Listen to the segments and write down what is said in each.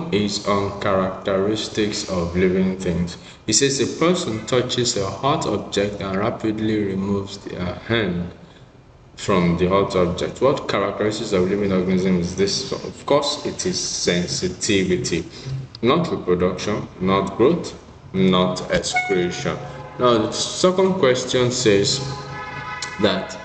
one is on characteristics of living things. It says a person touches a hot object and rapidly removes their hand from the hot object. What characteristics of living organisms is this? Of course, it is sensitivity, not reproduction, not growth, not excretion. Now, the second question says that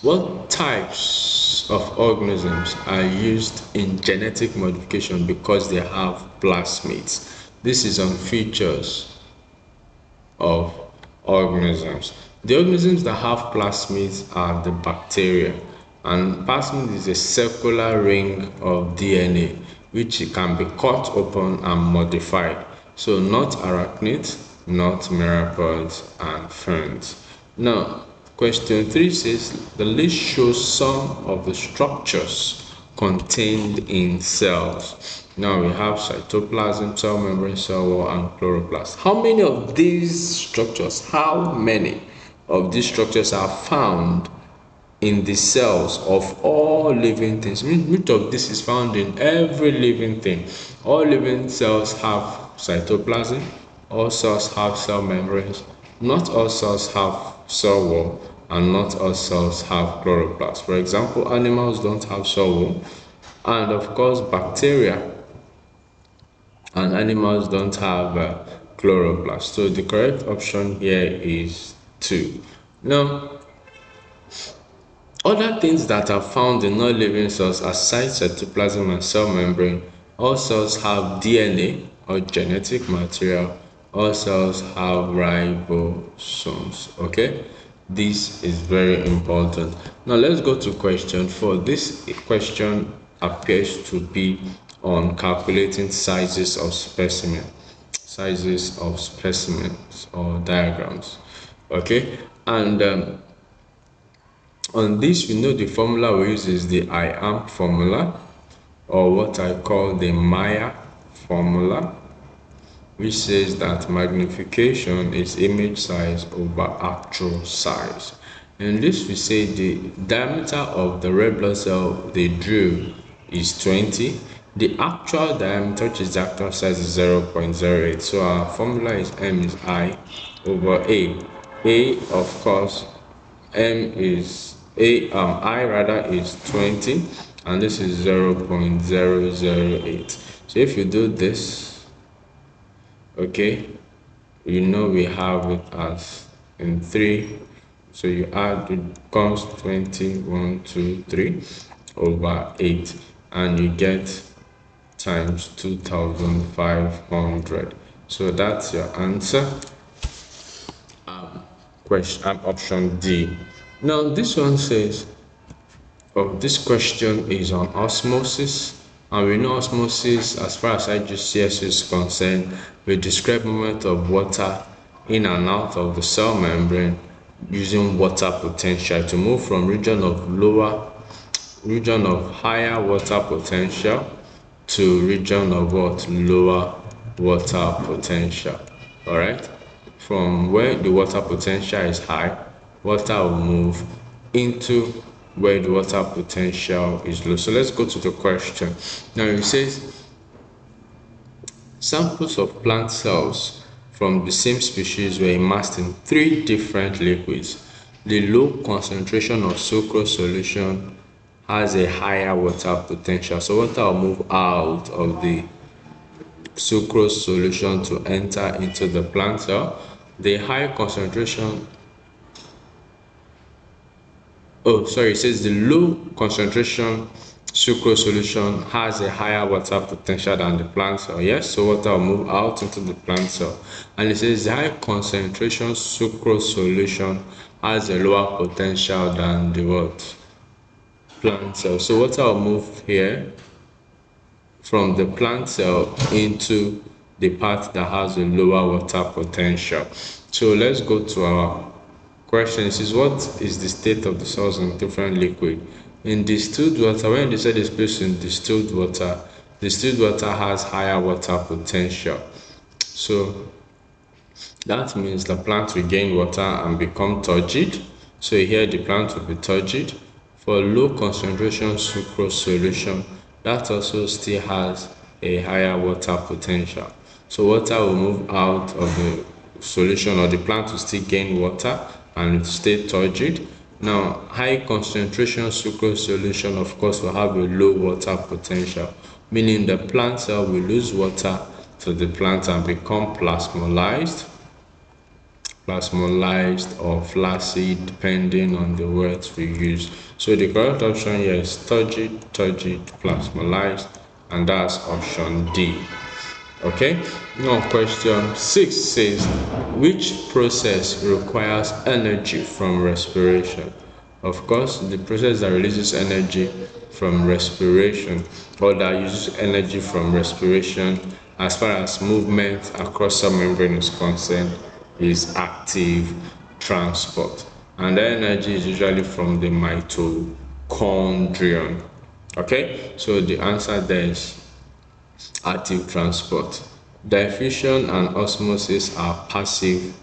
what types of organisms are used in genetic modification because they have plasmids? This is on features of organisms. The organisms that have plasmids are the bacteria, and plasmid is a circular ring of DNA which can be cut open and modified. So not arachnids, not myriapods and ferns. Now, question 3 says the list shows some of the structures contained in cells. Now we have cytoplasm, cell membrane, cell wall, and chloroplast. How many of these structures are found in the cells of all living things? Which of this is found in every living thing? All living cells have cytoplasm, all cells have cell membranes, not all cells have cell wall, and not all cells have chloroplast. For example, animals don't have cell wall, and of course bacteria and animals don't have chloroplast. So the correct option here is 2. Now, other things that are found in all living cells aside cytoplasm and cell membrane: all cells have DNA or genetic material. All cells have ribosomes. Okay, this is very important. Now let's go to question 4. This question appears to be on calculating sizes of specimens or diagrams. Okay, and on this, we know the formula we use is the IAM formula, or what I call the Maya formula, which says that magnification is image size over actual size. In this, we say the diameter of the red blood cell they drew is 20. The actual diameter, which is the actual size, is 0.08. So our formula is M is I over A. A, of course, I rather is 20, and this is 0.008. So if you do this, okay, you know we have it as in 3. So you add, it comes 20, 1, 2, 3 over 8, and you get times 2,500. So that's your answer. Question option D. Now this one says, this question is on osmosis, and we know osmosis, as far as IGCSE is concerned, we describe movement of water in and out of the cell membrane using water potential to move from region of higher water potential to region of lower water potential. All right, from where the water potential is high, water will move into where the water potential is low. So let's go to the question. Now it says samples of plant cells from the same species were immersed in 3 different liquids. The low concentration of sucrose solution has a higher water potential, so water will move out of the sucrose solution to enter into the plant cell. The high concentration it says the low concentration sucrose solution has a higher water potential than the plant cell. Yes, so water will move out into the plant cell. And it says the high concentration sucrose solution has a lower potential than the plant cell. So water will move here from the plant cell into the part that has a lower water potential. So let's go to our question. It says, what is the state of the cells in different liquid? In distilled water, when they say this place in distilled water has higher water potential. So that means the plant will gain water and become turgid. So here the plant will be turgid. For low concentration sucrose solution, that also still has a higher water potential. So water will move out of the solution, or the plant will still gain water and stay turgid. Now, high concentration sucrose solution, of course, will have a low water potential, meaning the plant cell will lose water to the plant and become plasmolized or flaccid, depending on the words we use. So the correct option here is turgid, plasmolized, and that's option D. Okay, now question 6 says, which process requires energy from respiration? Of course, the process that releases energy from respiration, or that uses energy from respiration as far as movement across cell membrane is concerned, is active transport. And the energy is usually from the mitochondrion. Okay, so the answer there is active transport. Diffusion and osmosis are passive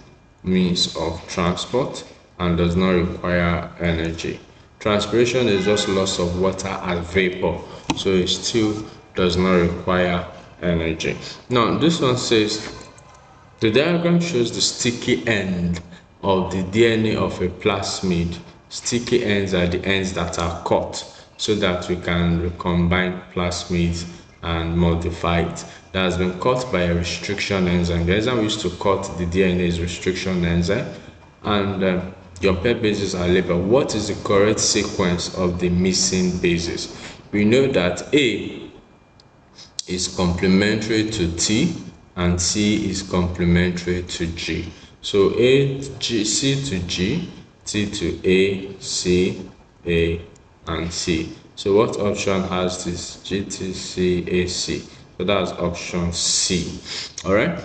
means of transport and does not require energy. Transpiration is just loss of water as vapor, so it still does not require energy. Now, this one says, the diagram shows the sticky end of the DNA of a plasmid. Sticky ends are the ends that are cut so that we can recombine plasmids and modify it. That has been cut by a restriction enzyme. The enzyme used to cut the DNA is restriction enzyme, and your paired bases are labeled. What is the correct sequence of the missing bases? We know that A is complementary to T and C is complementary to G. So C to G, T to A, C, A, and C. So what option has this? G, T, C, A, C. So that's option C. All right.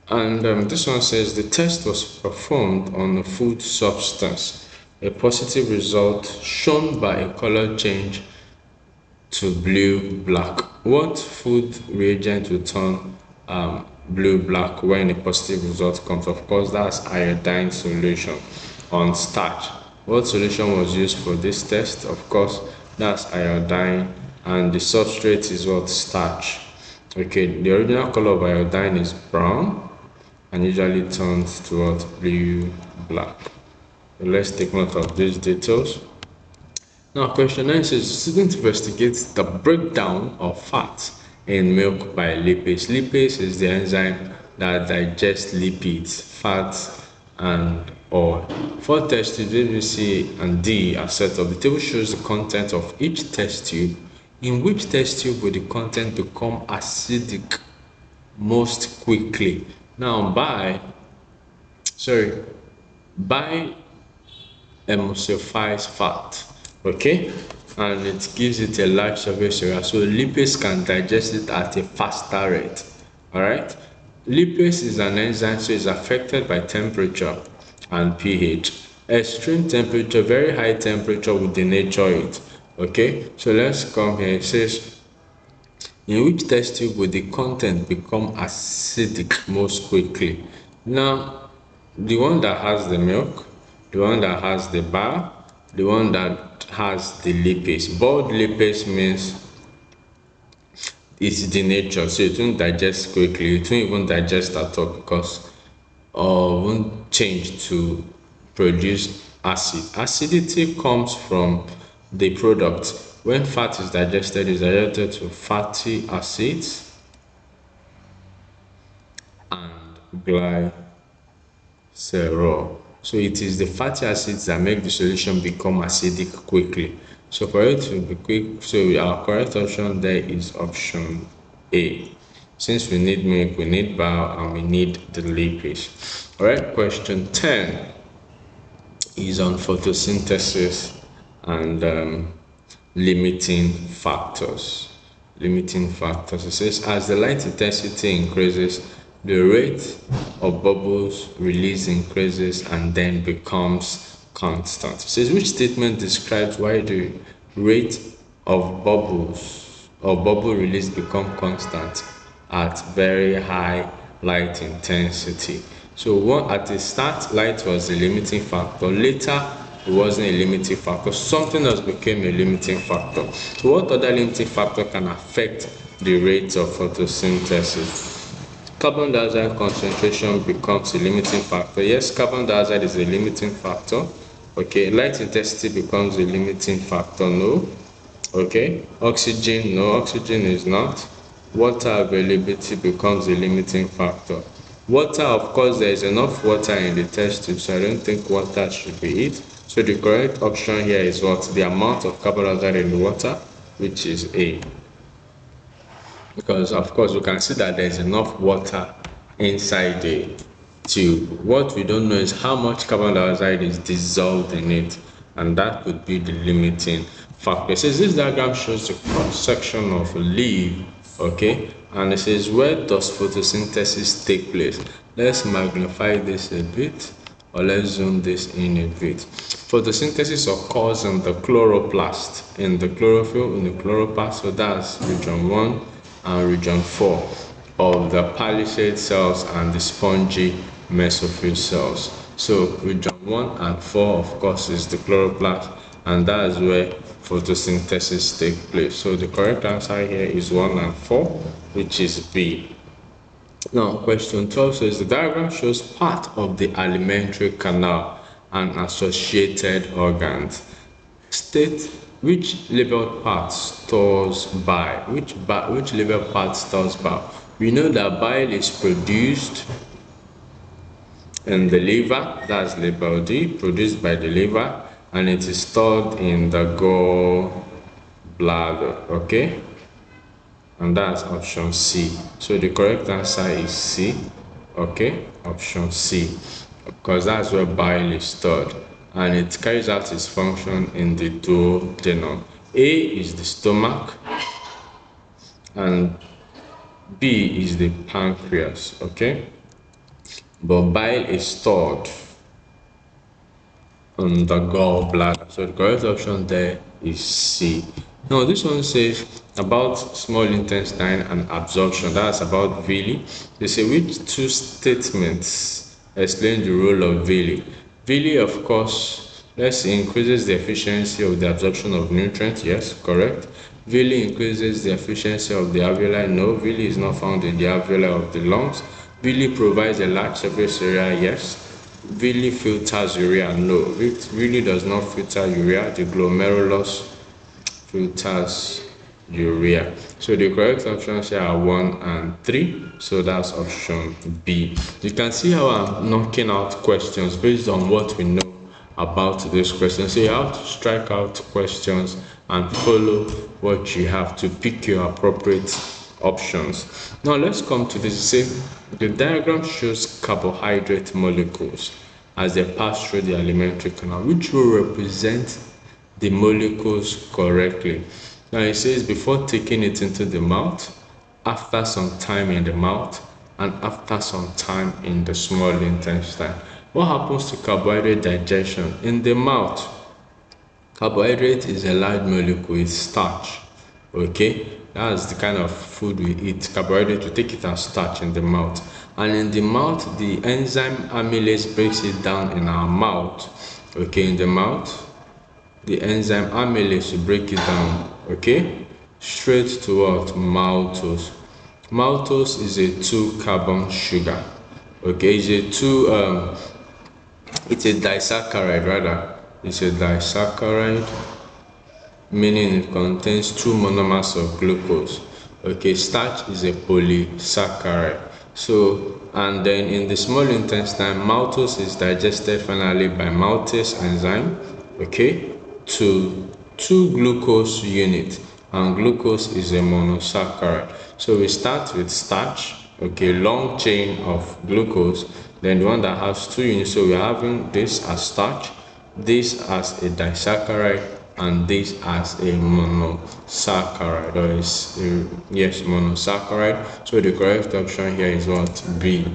And this one says the test was performed on a food substance. A positive result shown by a color change to blue black. What food reagent will turn blue black when a positive result comes? Of course, that's iodine solution on starch. What solution was used for this test? Of course, that's iodine, and the substrate is what? Starch. Okay, the original color of iodine is brown and usually turns to what? Blue black. So let's take note of these details. Now, question 9 says, student investigates the breakdown of fat in milk by lipase. Lipase is the enzyme that digests lipids, fats, and oil. 4 test tubes, A, B, C, and D are set up. The table shows the content of each test tube. In which test tube will the content become acidic most quickly? Now, by emulsifies fat, okay, and it gives it a large surface area, so lipase can digest it at a faster rate. All right, lipase is an enzyme, so it's affected by temperature and pH. Extreme temperature, very high temperature will denature it. Okay, so let's come here. It says, in which test tube will the content become acidic most quickly? Now, the one that has the milk, the one that has the bar, the one that has the lipase. Bold lipase means it's denatured, so it won't digest quickly. It won't even digest at all because won't change to produce acid. Acidity comes from the product. When fat is digested, it's digested to fatty acids and glycerol. So it is the fatty acids that make the solution become acidic quickly. So for it to be quick, so our correct option there is option A. Since we need milk, we need bile, and we need the lipase. All right, question 10 is on photosynthesis and limiting factors. Limiting factors. It says, as the light intensity increases, the rate of bubbles release increases and then becomes constant. It says, which statement describes why the rate of bubbles or bubble release become constant at very high light intensity? So at the start, light was the limiting factor. Later, it wasn't a limiting factor. Something else became a limiting factor. So what other limiting factor can affect the rate of photosynthesis. Carbon dioxide concentration becomes a limiting factor. Yes, carbon dioxide is a limiting factor. Okay, light intensity becomes a limiting factor. No. Okay, oxygen, no, oxygen is not. Water availability becomes a limiting factor. Water, of course, there is enough water in the test tube, so I don't think water should be it. So the correct option here is what? The amount of carbon dioxide in the water, which is A. Because of course we can see that there is enough water inside the tube. What we don't know is how much carbon dioxide is dissolved in it, and that could be the limiting factor. It says this diagram shows the cross section of a leaf, okay, and it says where does photosynthesis take place. Let's magnify this a bit, or let's zoom this in a bit. Photosynthesis occurs in the chloroplast, in the chlorophyll, in the chloroplast, so that's region 1 and region 4 of the palisade cells and the spongy mesophyll cells. So region 1 and 4, of course, is the chloroplast, and that is where photosynthesis takes place. So the correct answer here is 1 and 4, which is B. Now, question 12 says the diagram shows part of the alimentary canal and associated organs. State which labeled part stores bile. Which labeled part stores bile? We know that bile is produced in the liver, that's label D, produced by the liver, and it is stored in the gallbladder, okay? And that's option C. So the correct answer is C, okay? Option C, because that's where bile is stored, and it carries out its function in the duodenum. A is the stomach, and B is the pancreas, okay? But bile is stored on the gallbladder. So the correct option there is C. Now this one says about small intestine and absorption. That's about villi. They say which two statements explain the role of villi? Villi, of course, let's see, increases the efficiency of the absorption of nutrients. Yes, correct. Villi increases the efficiency of the alveoli. No, villi is not found in the alveoli of the lungs. Villi provides a large surface area. Yes. Villi filters urea. No, it really does not filter urea. The glomerulus filters urea. So the correct options here are 1 and 3. So that's option B. You can see how I'm knocking out questions based on what we know about this question. So you have to strike out questions and follow what you have to pick your appropriate options. Now let's come to this. Say the diagram shows carbohydrate molecules as they pass through the alimentary canal, which will represent the molecules correctly. Now it says before taking it into the mouth, after some time in the mouth, and after some time in the small intestine. What happens to carbohydrate digestion? In the mouth, carbohydrate is a large molecule, it's starch. Okay, that's the kind of food we eat. Carbohydrate, we take it as starch in the mouth. And in the mouth, the enzyme amylase breaks it down in our mouth. Okay, in the mouth, the enzyme amylase will break it down, okay, straight to what? Maltose. Maltose is a 2-carbon sugar. Okay, it's a disaccharide rather. It's a disaccharide, meaning it contains 2 monomers of glucose. Okay, starch is a polysaccharide. So, and then in the small intestine, maltose is digested finally by maltase enzyme, okay, to 2 glucose units, and glucose is a monosaccharide. So we start with starch, okay, long chain of glucose, then the one that has 2 units. So we're having this as starch, this as a disaccharide, and this as a monosaccharide, or is yes, monosaccharide. So the correct option here is what? B.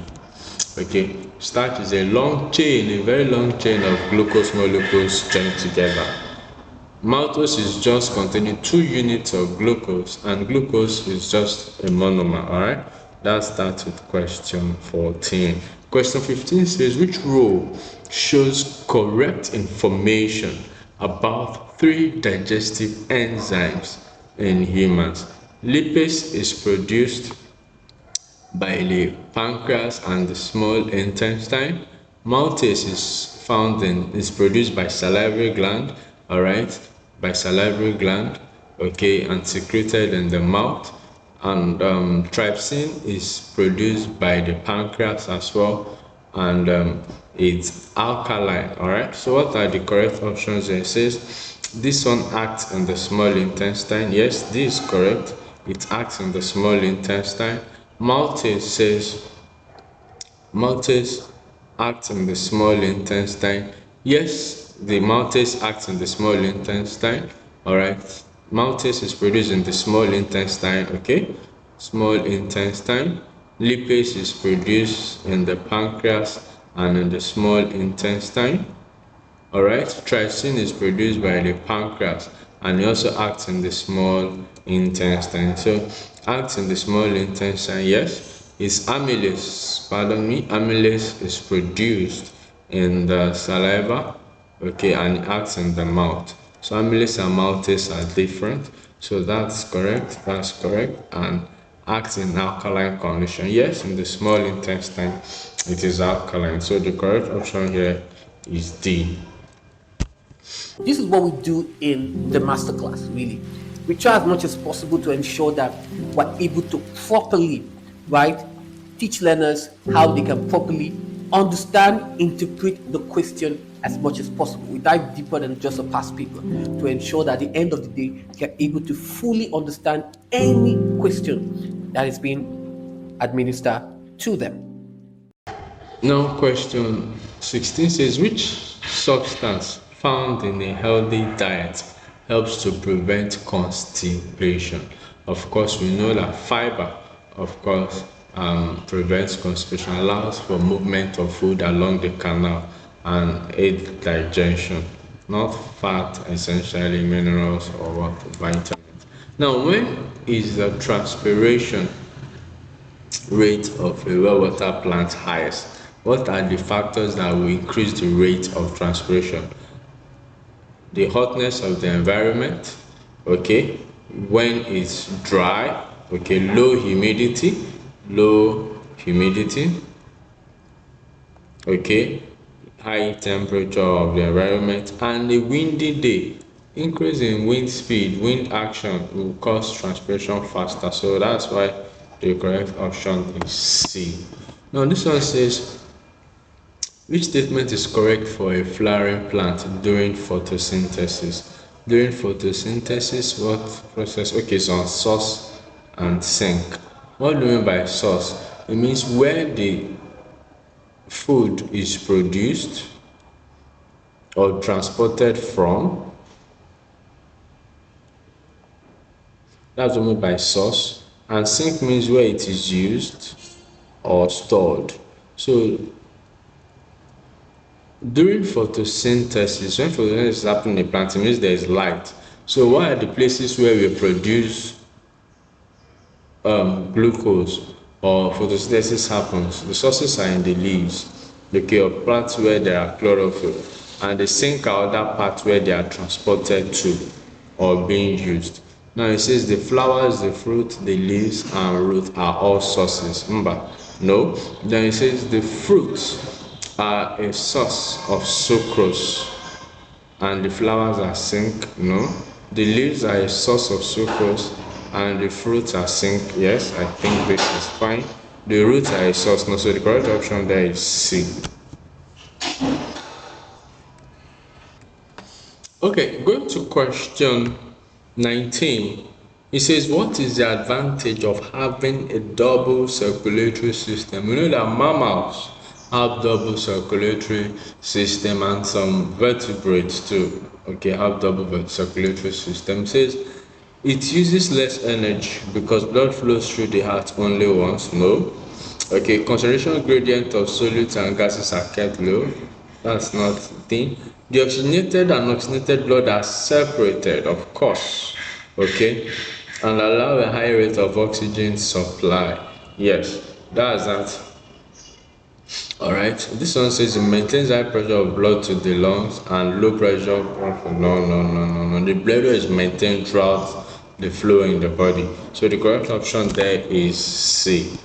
Okay, starch is a long chain, a very long chain of glucose molecules joined together. Maltose is just containing 2 units of glucose, and glucose is just a monomer. All right, that starts with question 14. Question 15 says which row shows correct information about 3 digestive enzymes in humans? Lipase is produced by the pancreas and the small intestine. Maltase is produced by salivary gland, all right, by salivary gland, okay, and secreted in the mouth. And trypsin is produced by the pancreas as well, and it's alkaline, all right. So what are the correct options? It says this one acts in the small intestine. Yes, this is correct. It acts in the small intestine. Maltase says maltase acts in the small intestine. Yes, the maltase acts in the small intestine. All right. Maltase is produced in the small intestine. Okay, small intestine. Lipase is produced in the pancreas and in the small intestine. All right. Trypsin is produced by the pancreas and it also acts in the small intestine. So acts in the small intestine, yes. Is amylase, pardon me, amylase is produced in the saliva, okay, and it acts in the mouth. So amylase and maltase are different. So that's correct. That's correct. And acts in alkaline condition. Yes, in the small intestine, it is alkaline. So the correct option here is D. This is what we do in the masterclass, really. We try as much as possible to ensure that we're able to properly, right, teach learners how they can properly understand, interpret the question as much as possible. We dive deeper than just a past paper to ensure that at the end of the day, they're able to fully understand any question that is being administered to them. Now question 16 says, which substance found in a healthy diet helps to prevent constipation? Of course, we know that fiber, of course, prevents constipation, allows for movement of food along the canal and aid digestion. Not fat, essentially minerals or what, vitamins. Now, when is the transpiration rate of a well water plant highest? What are the factors that will increase the rate of transpiration? The hotness of the environment, okay, when it's dry, okay, low humidity, okay, high temperature of the environment, and a windy day. Increase in wind speed, wind action will cause transpiration faster. So that's why the correct option is C. Now this one says, which statement is correct for a flowering plant during photosynthesis? During photosynthesis, what process? Okay, so on source and sink. What do you mean by source? It means where the food is produced or transported from. That's what I mean by source. And sink means where it is used or stored. So during photosynthesis, when photosynthesis is happening in the plant, it means there is light. So what are the places where we produce glucose or photosynthesis happens? The sources are in the leaves, okay, of plants where there are chlorophyll, and the sink are other parts where they are transported to or being used. Now it says the flowers, the fruit, the leaves, and root are all sources. Remember, no. Then it says the fruits are a source of sucrose, and the flowers are sink. No. The leaves are a source of sucrose, and the fruits are sink. Yes, I think this is fine. The roots are a source. No, so the correct option there is C. Okay, going to question 19. It says, what is the advantage of having a double circulatory system? We know that mammals have double circulatory system and some vertebrates too, okay, have double circulatory system. It says it uses less energy because blood flows through the heart only once. No. Okay, concentration gradient of solids and gases are kept low. That's not the thing. The oxygenated and oxygenated blood are separated, of course, okay, and allow a high rate of oxygen supply. Yes, that's that. All right, this one says it maintains high pressure of blood to the lungs and low pressure. No. The blood is maintained throughout the flow in the body. So the correct option there is C.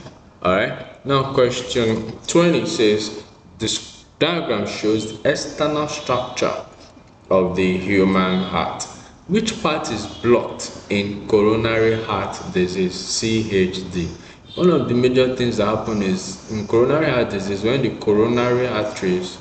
Alright, now question 20 says this diagram shows the external structure of the human heart. Which part is blocked in coronary heart disease, CHD? One of the major things that happen is in coronary heart disease, when the coronary arteries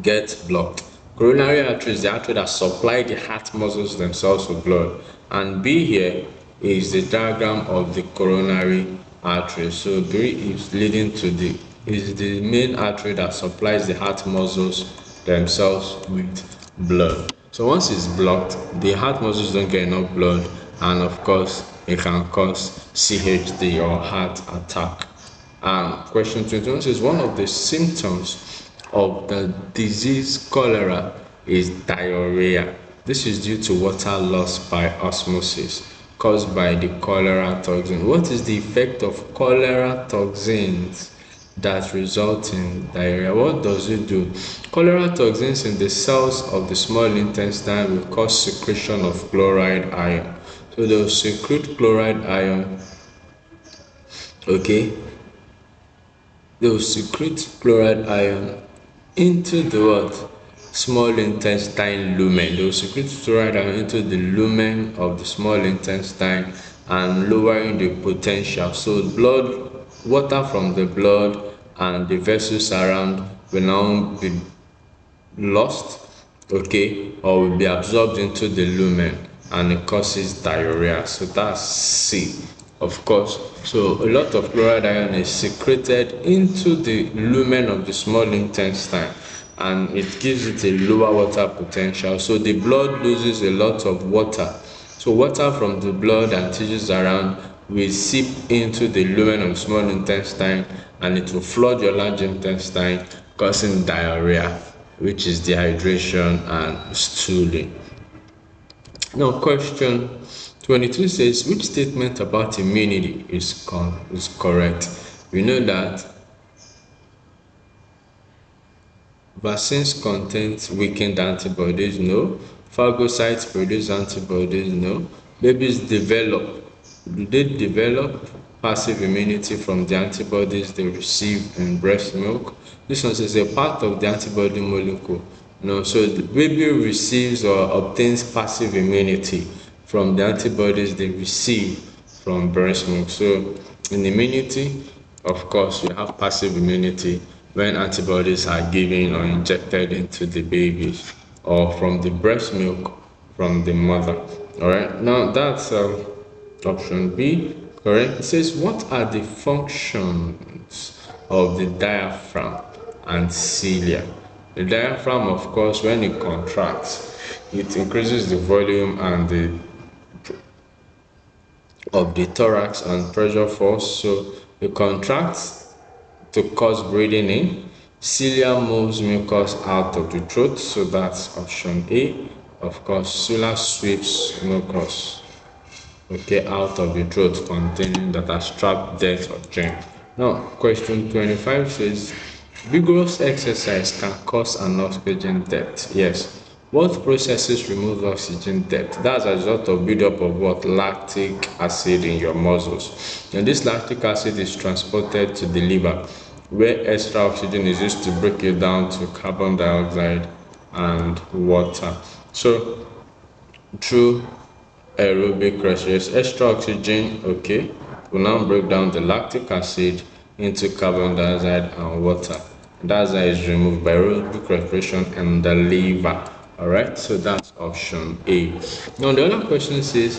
get blocked. Coronary artery is the artery that supply the heart muscles themselves with blood. And B here is the diagram of the coronary artery. So B is leading to the main artery that supplies the heart muscles themselves with blood. So once it's blocked, the heart muscles don't get enough blood, and of course it can cause CHD or heart attack. And question 21 says one of the symptoms of the disease cholera is diarrhea. This is due to water loss by osmosis caused by the cholera toxin. What is the effect of cholera toxins that result in diarrhea? What does it do? Cholera toxins in the cells of the small intestine will cause secretion of chloride ion. So they will secrete chloride ion, okay? They will secrete chloride ion into the what? Small intestine lumen. They will secrete chloride ion into the lumen of the small intestine and lowering the potential. So water from the blood and the vessels around will now be lost, okay, or will be absorbed into the lumen, and it causes diarrhea. So that's C, of course. So a lot of chloride ion is secreted into the lumen of the small intestine, and it gives it a lower water potential. So the blood loses a lot of water. So water from the blood and tissues around will seep into the lumen of the small intestine, and it will flood your large intestine, causing diarrhea, which is dehydration and stooling. Now question 22 says which statement about immunity is correct? We know that vaccines contain weakened antibodies, no. Phagocytes produce antibodies, no. Babies develop passive immunity from the antibodies they receive in breast milk? This one says a part of the antibody molecule. No, so the baby receives or obtains passive immunity from the antibodies they receive from breast milk. So in immunity, of course, you have passive immunity when antibodies are given or injected into the babies or from the breast milk from the mother. All right, now that's option B, correct? It says what are the functions of the diaphragm and cilia? The diaphragm, of course, when it contracts, it increases the volume and of the thorax and pressure force. So it contracts to cause breathing in. Cilia moves mucus out of the throat, so that's option A. Of course, cilia sweeps mucus, okay, out of the throat containing that are trapped death or germ. Now, question 25 says vigorous exercise can cause an oxygen debt. Yes. What processes remove oxygen debt? That's a result of buildup of what? Lactic acid in your muscles. And this lactic acid is transported to the liver, where extra oxygen is used to break it down to carbon dioxide and water. So through aerobic respiration, extra oxygen, okay, will now break down the lactic acid into carbon dioxide and water. That's how it's removed by aerobic respiration in the liver. Alright, so that's option A. Now the other question says,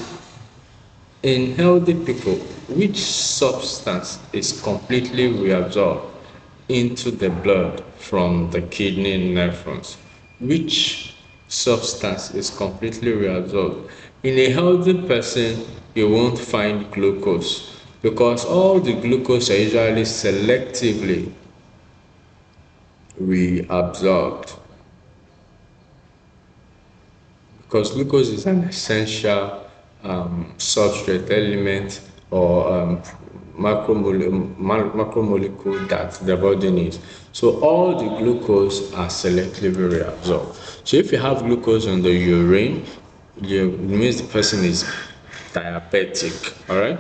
in healthy people, which substance is completely reabsorbed into the blood from the kidney nephrons? Which substance is completely reabsorbed? In a healthy person, you won't find glucose because all the glucose are usually selectively reabsorbed, because glucose is an essential substrate element or macromolecule that the body needs. So all the glucose are selectively reabsorbed. So if you have glucose in the urine, it means the person is diabetic. All right.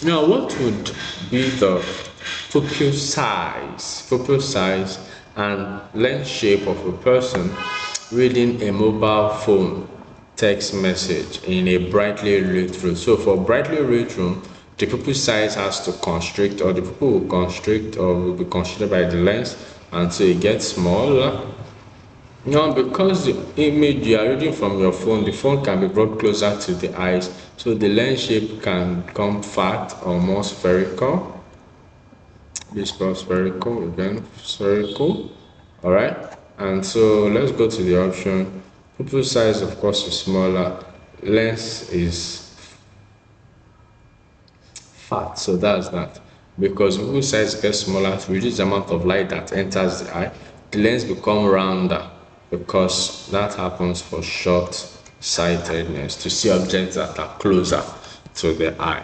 Now, what would be the pupil size and lens shape of a person reading a mobile phone text message in a brightly lit room? So, for brightly lit room, the pupil size has to constrict, or the pupil will constrict, or will be constricted by the lens until it gets smaller. Now, because the image you are reading from your phone, the phone can be brought closer to the eyes, so the lens shape can become fat or more spherical. This called spherical, again, spherical. All right, and so let's go to the option. Pupil size, of course, is smaller. Lens is fat, so that's that. Because pupil size gets smaller to reduce the amount of light that enters the eye, the lens become rounder because that happens for short sightedness, to see objects that are closer to the eye.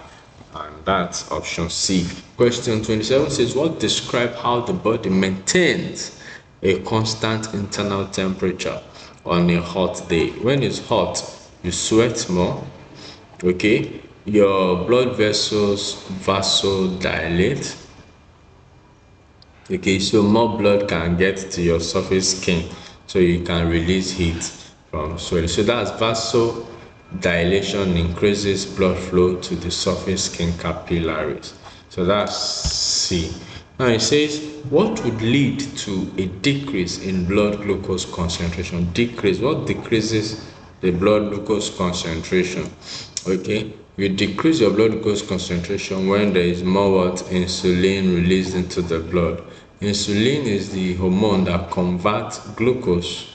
And that's option C. Question 27 says, what describe how the body maintains a constant internal temperature on a hot day? When it's hot, you sweat more. Okay, your blood vessels vasodilate. Okay, so more blood can get to your surface skin, so you can release heat from sweat. So that's vasodilation increases blood flow to the surface skin capillaries. So that's C. Now it says, what would lead to a decrease in blood glucose concentration? Decrease. What decreases the blood glucose concentration? Okay, you decrease your blood glucose concentration when there is more insulin released into the blood. Insulin is the hormone that converts glucose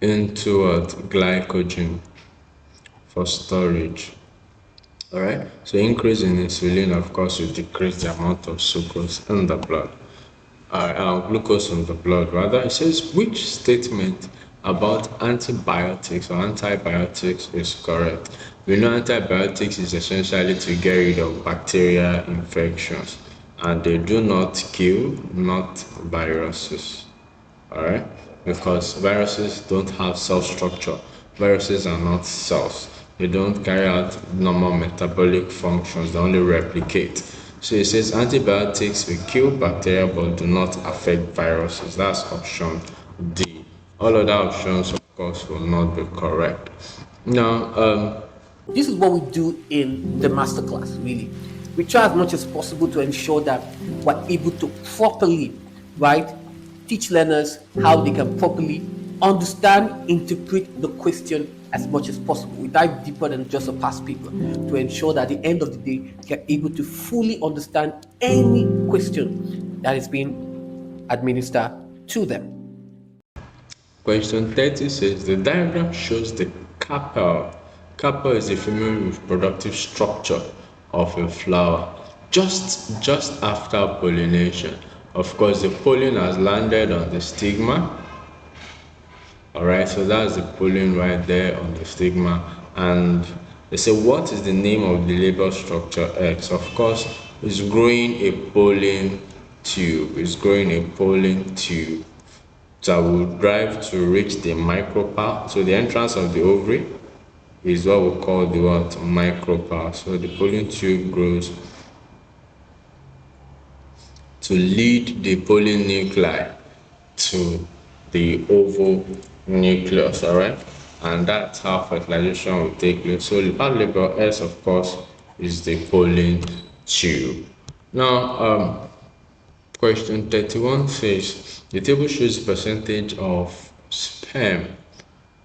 into glycogen for storage. All right, so increase in insulin, of course, will decrease the amount of sucrose in the blood, glucose in the blood rather. It says, which statement about antibiotics or antibiotics is correct? We know antibiotics is essentially to get rid of bacterial infections, and they do not kill, not viruses. All right, because viruses don't have cell structure. Viruses are not cells. They don't carry out normal metabolic functions. They only replicate. So it says antibiotics will kill bacteria but do not affect viruses. That's option D. All other options, of course, will not be correct. Now, This is what we do in the masterclass, really. We try as much as possible to ensure that we're able to properly, right, teach learners how they can properly understand, interpret the question as much as possible. We dive deeper than just a past paper to ensure that at the end of the day, they're able to fully understand any question that is being administered to them. question 30 says, the diagram shows the carpel. Carpel is the female reproductive structure of a flower just after pollination. Of course, the pollen has landed on the stigma. All right, so that's the pollen right there on the stigma. And they say, what is the name of the label structure X? Of course, it's growing a pollen tube. It's growing a pollen tube that will drive to reach the micropyle. So the entrance of the ovary is what we call the micropyle. So the pollen tube grows to lead the pollen nuclei to the oval nucleus. All right, and that's how fertilization will take place. So that label S, of course, is the pollen tube. Now, question 31 says, the table shows the percentage of sperm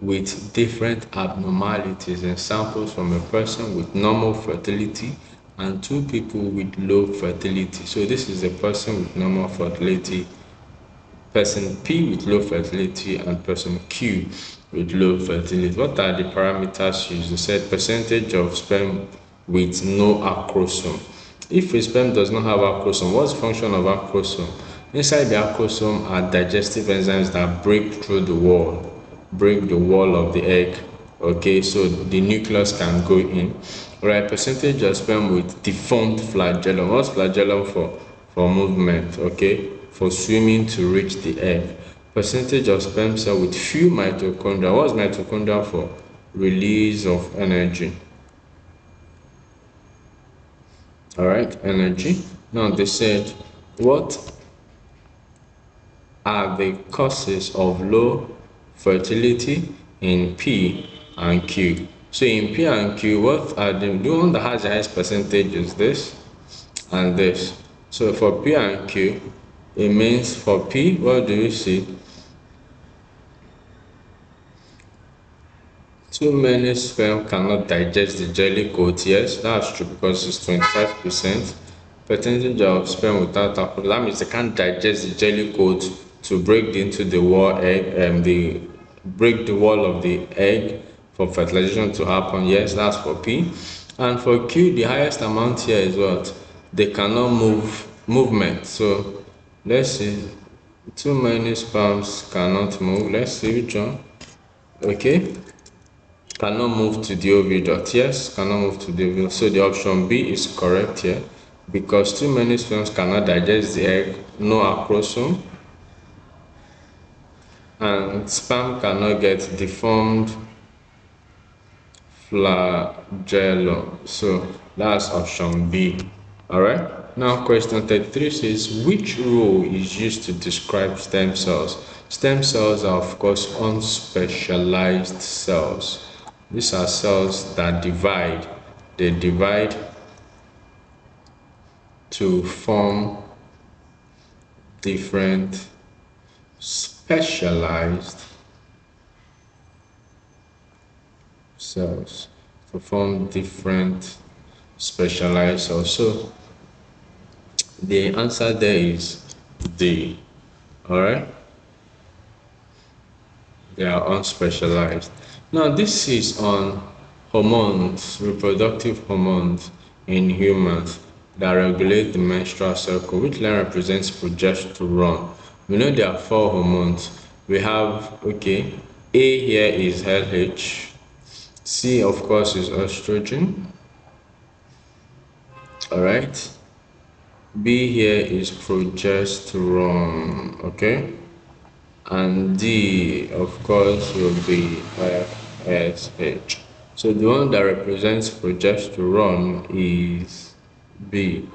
with different abnormalities in samples from a person with normal fertility and two people with low fertility. So this is a person with normal fertility, person P with low fertility, and person Q with low fertility. What are the parameters used? They said percentage of sperm with no acrosome. If a sperm does not have acrosome, what's the function of acrosome? Inside the acrosome are digestive enzymes that break through the wall, break the wall of the egg. Okay, so the nucleus can go in. Right, percentage of sperm with deformed flagellum. What's flagellum for? For movement, okay, for swimming to reach the egg. percentage of sperm cell with few mitochondria. What's mitochondria for? Release of energy. All right, energy. Now they said, what are the causes of low fertility in P and Q? So in P and Q, what are the one that has the highest percentage is this and this. So for P and Q, it means for P, what do you see? Too many sperm cannot digest the jelly coat. Yes, that's true because it's 25%. Percentage of sperm without alcohol. That means they can't digest the jelly coat to break into the wall egg and break the wall of the egg for fertilization to happen. Yes, that's for P. And for Q, the highest amount here is what? They cannot move movement. So let's see. Too many sperms cannot move. Let's see which one. Okay. Cannot move to the oviduct. Yes, cannot move to the oviduct. So the option B is correct here because too many sperms cannot digest the egg, no acrosome, and sperm cannot get deformed flagellum. So that's option B. Alright, now question 33 says, which rule is used to describe stem cells? Stem cells are, of course, unspecialized cells. These are cells that divide. They divide to form different specialized cells. To form different specialized cells. So the answer there is D. Alright? They are unspecialized. Now this is on hormones, reproductive hormones in humans that regulate the menstrual cycle. Which line represents progesterone? We know there are 4 hormones. We have, okay, A here is LH, C of course is estrogen, alright, B here is progesterone, okay, and D of course will be FSH. So the one that represents progesterone is B.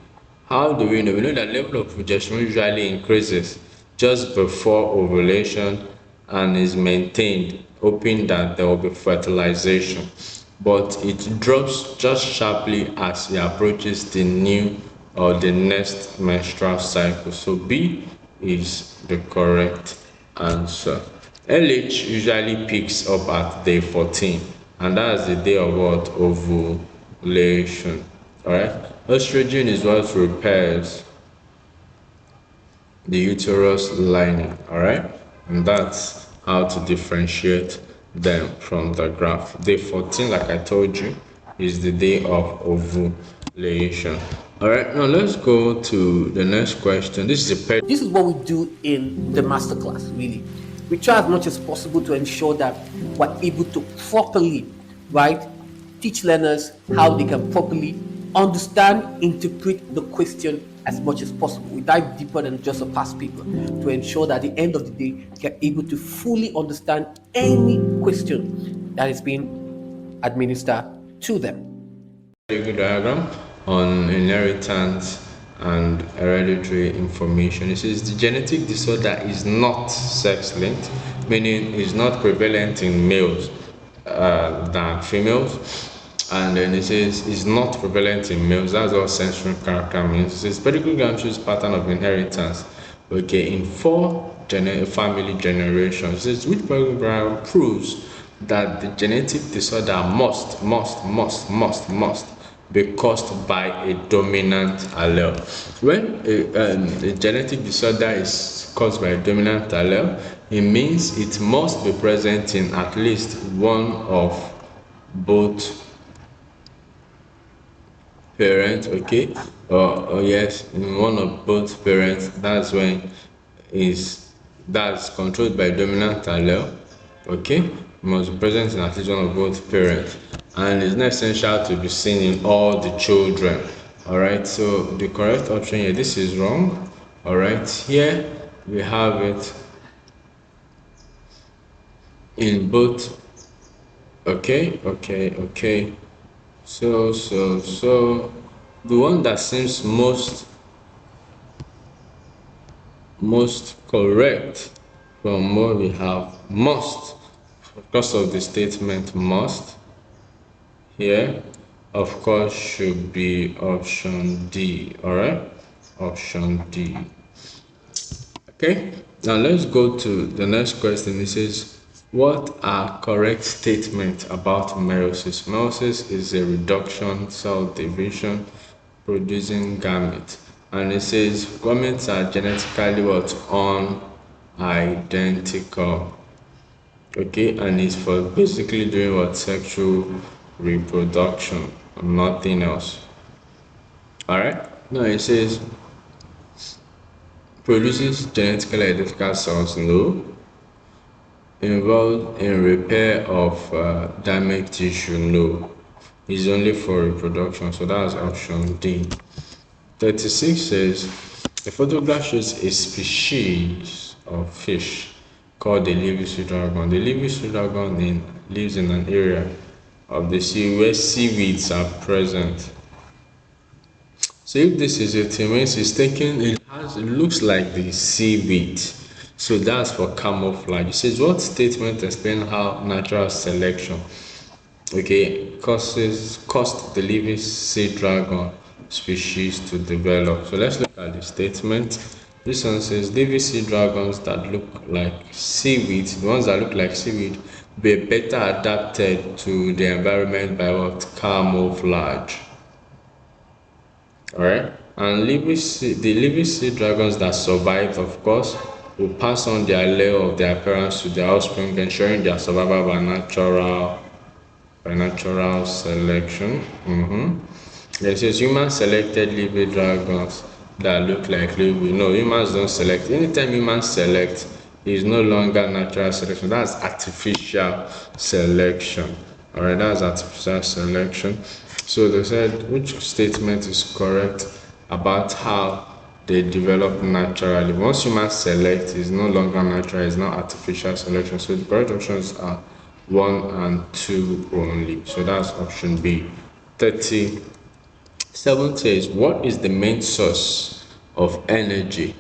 How do we know? We know that level of progesterone usually increases just before ovulation and is maintained, hoping that there will be fertilization. But it drops just sharply as it approaches the new or the next menstrual cycle. So B is the correct answer. LH usually picks up at day 14, and that's the day of what? Ovulation. Alright. Estrogen is what repairs the uterus lining. Alright, and that's how to differentiate them from the graph. Day 14, like I told you, is the day of ovulation. Alright, now let's go to the next question. This is what we do in the masterclass, really. We try as much as possible to ensure that we're able to properly, right, teach learners how they can properly understand, interpret the question as much as possible. We dive deeper than just a past paper to ensure that at the end of the day, they're able to fully understand any question that is being administered to them. Very good diagram on inheritance and hereditary information. It says the genetic disorder is not sex-linked, meaning it's not prevalent in males than females. And then it says it's not prevalent in males. That's what sensory character means. It says pedigree shows pattern of inheritance. Okay, in 4 family generations. It says which pedigree proves that the genetic disorder must be caused by a dominant allele. When a genetic disorder is caused by a dominant allele, it means it must be present in at least one of both parents, okay, or yes, in one of both parents. That's when that's controlled by dominant allele, okay. It must be present in at least one of both parents, and it's not essential to be seen in all the children. All right, so the correct option here, this is wrong. All right, here we have it. in both. Okay. So the one that seems most correct from what we have, must, because of the statement must here, of course, should be option D. All right, option D. Okay, now let's go to the next question. It says, what are correct statements about meiosis? Meiosis is a reduction, cell division, producing gametes. And it says gametes are genetically what? Unidentical. Okay, and it's for basically doing what? Sexual reproduction, nothing else. All right, now it says produces genetically identical cells. No. Involved in repair of damaged tissue. No. It's only for reproduction, so that's option D. 36 says the photograph shows a species of fish called the living sea dragon. The living sea dragon lives in an area of the sea where seaweeds are present. So if this is it, it means it's taking, it looks like the seaweed. So that's for camouflage. It says what statement explain how natural selection, okay, caused the living sea dragon species to develop. So let's look at the statement. This one says living sea dragons that look like seaweed, the ones that look like seaweed, be better adapted to the environment by what? Camouflage. Alright, and the living sea dragons that survived, of course, will pass on their layer of their appearance to their offspring, ensuring their survival by natural selection. It says human selected living dragons that look like living. No, humans don't select. Anytime humans select, is no longer natural selection. That's artificial selection. Alright, that's artificial selection. So they said which statement is correct about how they develop naturally. Once humans select, it's no longer natural, it's not artificial selection. So the correct options are 1 and 2 only. So that's option B. 37 says, what is the main source of energy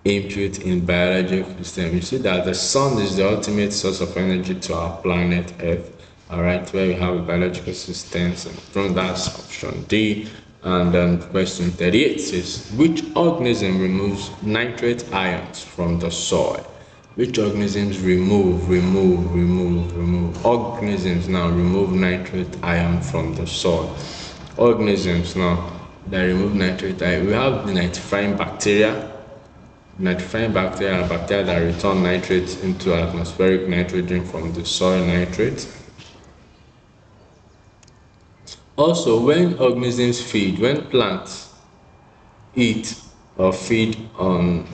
input in biological system? You see that the sun is the ultimate source of energy to our planet Earth. All right, where we have biological systems, and from that's option D. And then question 38 says, which organism removes nitrate ions from the soil? Which organisms remove organisms now remove nitrate ion from the soil? Organisms now that remove nitrate ion, we have the nitrifying bacteria and bacteria that return nitrate into atmospheric nitrogen from the soil nitrate. Also, when organisms feed, when plants eat or feed on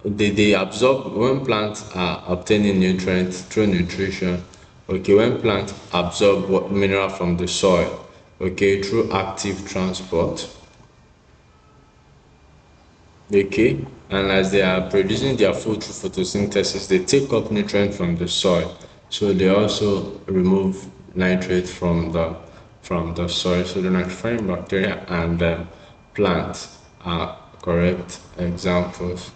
they absorb, when plants are obtaining nutrients through nutrition, okay, when plants absorb mineral from the soil, okay, through active transport, okay, and as they are producing their food through photosynthesis, they take up nutrients from the soil, so they also remove nitrate from the soil. So the nitrifying bacteria and plants are correct examples.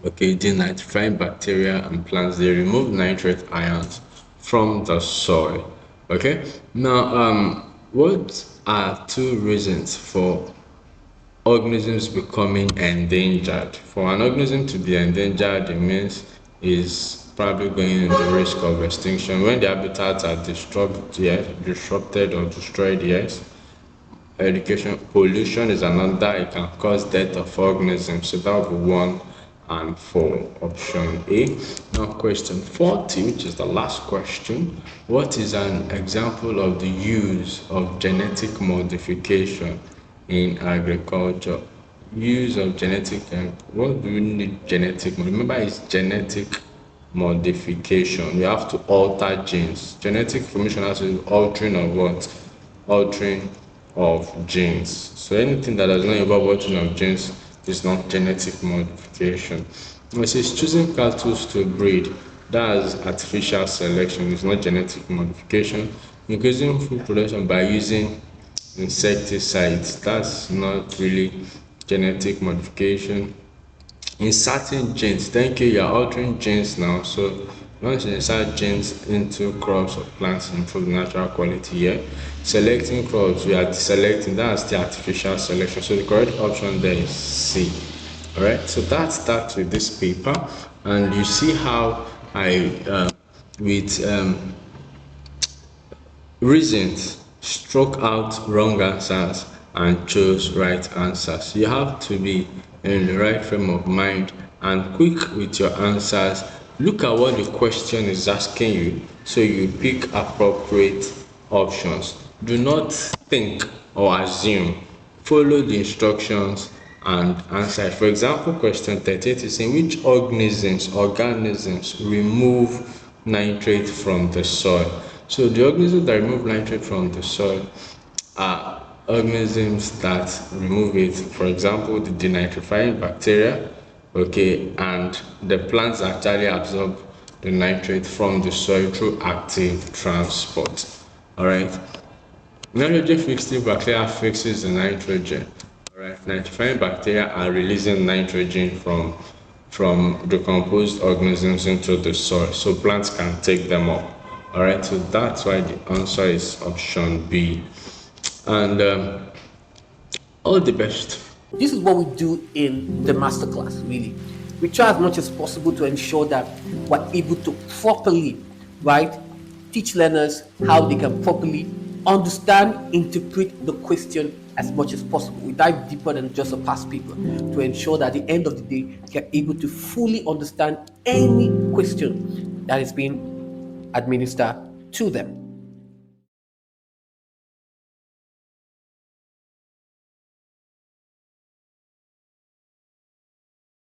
Okay, the nitrifying bacteria and plants, they remove nitrate ions from the soil. Okay, now what are 2 reasons for organisms becoming endangered? For an organism to be endangered, it means is probably going in the risk of extinction. When the habitats are disrupted or destroyed, yes. Education, pollution is another. It can cause death of organisms. So that will be 1 and 4, option A. Now question 40, which is the last question. What is an example of the use of genetic modification in agriculture? Use of genetic, what do we need genetic? Remember, it's genetic modification. We have to alter genes. Genetic information has to do altering of what? Altering of genes. So anything that does not involve altering of genes It's not genetic modification. It says choosing cattle to breed. That's artificial selection. It's not genetic modification. Increasing food production by using insecticides. That's not really genetic modification. Inserting genes. Thank you. You're altering genes now. So once you insert genes into crops or plants to improve natural quality, yeah. Selecting crops, we are selecting. That's the artificial selection. So the correct option there is C. All right. So that starts with this paper, and you see how I with reasons struck out wrong answers and chose right answers. You have to be in the right frame of mind and quick with your answers. Look at what the question is asking you so you pick appropriate options. Do not think or assume. Follow the instructions and answer. For example, question 38 is saying which organisms remove nitrate from the soil. So the organisms that remove nitrate from the soil are organisms that remove it. For example, the denitrifying bacteria, okay, and the plants actually absorb the nitrate from the soil through active transport. All right. Nitrogen fixing bacteria fixes the nitrogen. Alright, nitrifying bacteria are releasing nitrogen from decomposed organisms into the soil, so plants can take them up. Alright, so that's why the answer is option B. And all the best. This is what we do in the masterclass, really. We try as much as possible to ensure that we're able to properly, right, teach learners how they can properly understand, interpret the question as much as possible. We dive deeper than just a past paper to ensure that at the end of the day, they're able to fully understand any question that is being administered to them.